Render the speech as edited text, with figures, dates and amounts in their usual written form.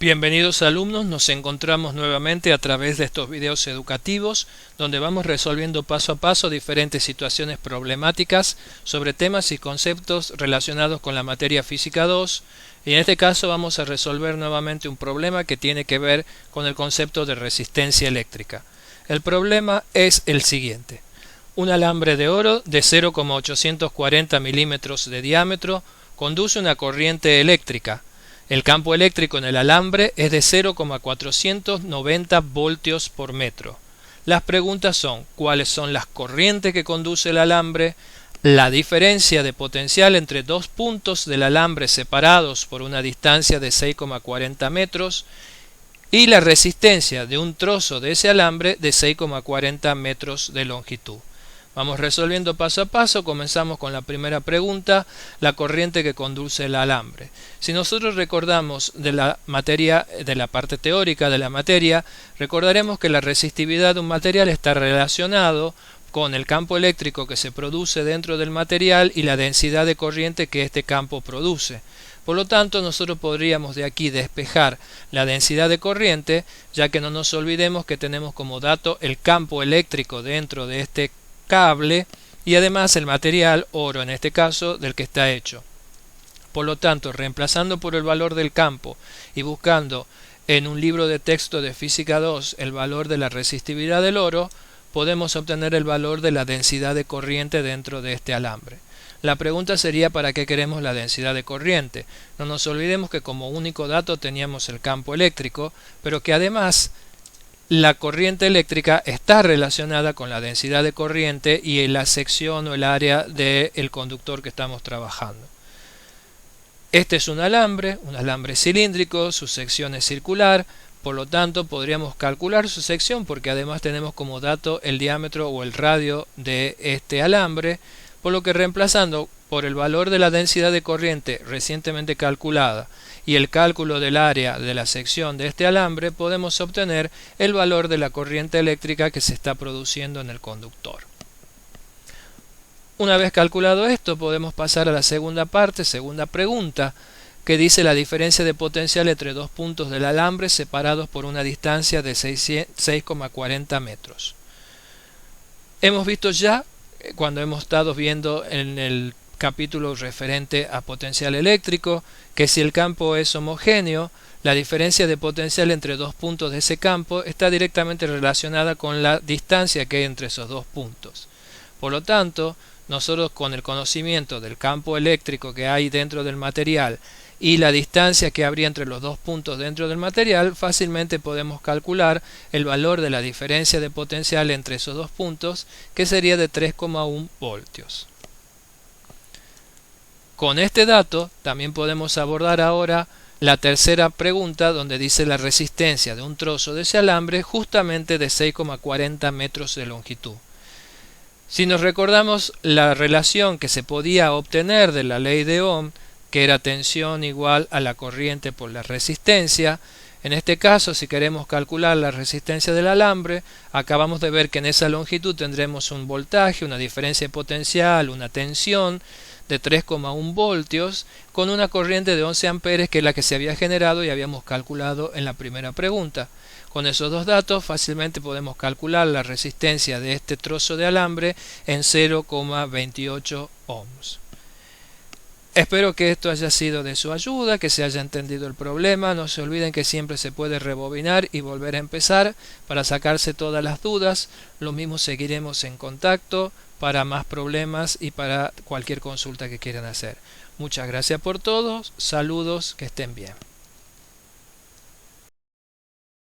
Bienvenidos alumnos, nos encontramos nuevamente a través de estos videos educativos donde vamos resolviendo paso a paso diferentes situaciones problemáticas sobre temas y conceptos relacionados con la materia física 2 y en este caso vamos a resolver nuevamente un problema que tiene que ver con el concepto de resistencia eléctrica. El problema es el siguiente. Un alambre de oro de 0,840 milímetros de diámetro conduce una corriente eléctrica. El campo eléctrico en el alambre es de 0,490 voltios por metro. Las preguntas son: ¿cuáles son las corrientes que conduce el alambre? La diferencia de potencial entre dos puntos del alambre separados por una distancia de 6,40 metros y la resistencia de un trozo de ese alambre de 6,40 metros de longitud. Vamos resolviendo paso a paso. Comenzamos con la primera pregunta, la corriente que conduce el alambre. Si nosotros recordamos de la materia, de la parte teórica de la materia, recordaremos que la resistividad de un material está relacionado con el campo eléctrico que se produce dentro del material y la densidad de corriente que este campo produce. Por lo tanto, nosotros podríamos de aquí despejar la densidad de corriente, ya que no nos olvidemos que tenemos como dato el campo eléctrico dentro de este cable y además el material, oro en este caso, del que está hecho. Por lo tanto, reemplazando por el valor del campo y buscando en un libro de texto de física 2 el valor de la resistividad del oro, podemos obtener el valor de la densidad de corriente dentro de este alambre. La pregunta sería: ¿para qué queremos la densidad de corriente? No nos olvidemos que como único dato teníamos el campo eléctrico, pero que además la corriente eléctrica está relacionada con la densidad de corriente y la sección o el área del conductor que estamos trabajando. Este es un alambre cilíndrico, su sección es circular, por lo tanto podríamos calcular su sección porque además tenemos como dato el diámetro o el radio de este alambre, por lo que reemplazando por el valor de la densidad de corriente recientemente calculada y el cálculo del área de la sección de este alambre, podemos obtener el valor de la corriente eléctrica que se está produciendo en el conductor. Una vez calculado esto, podemos pasar a la segunda parte, segunda pregunta, que dice la diferencia de potencial entre dos puntos del alambre separados por una distancia de 6,40 metros. Hemos visto ya, cuando hemos estado viendo en el capítulo referente a potencial eléctrico, que si el campo es homogéneo, la diferencia de potencial entre dos puntos de ese campo está directamente relacionada con la distancia que hay entre esos dos puntos. Por lo tanto, nosotros con el conocimiento del campo eléctrico que hay dentro del material y la distancia que habría entre los dos puntos dentro del material, fácilmente podemos calcular el valor de la diferencia de potencial entre esos dos puntos, que sería de 3,1 voltios. Con este dato también podemos abordar ahora la tercera pregunta, donde dice la resistencia de un trozo de ese alambre justamente de 6,40 metros de longitud. Si nos recordamos la relación que se podía obtener de la ley de Ohm, que era tensión igual a la corriente por la resistencia, en este caso, si queremos calcular la resistencia del alambre, acabamos de ver que en esa longitud tendremos un voltaje, una diferencia de potencial, una tensión de 3,1 voltios con una corriente de 11 amperes, que es la que se había generado y habíamos calculado en la primera pregunta. Con esos dos datos fácilmente podemos calcular la resistencia de este trozo de alambre en 0,28 ohms. Espero que esto haya sido de su ayuda, que se haya entendido el problema. No se olviden que siempre se puede rebobinar y volver a empezar para sacarse todas las dudas. Lo mismo, seguiremos en contacto para más problemas y para cualquier consulta que quieran hacer. Muchas gracias por todo. Saludos, que estén bien.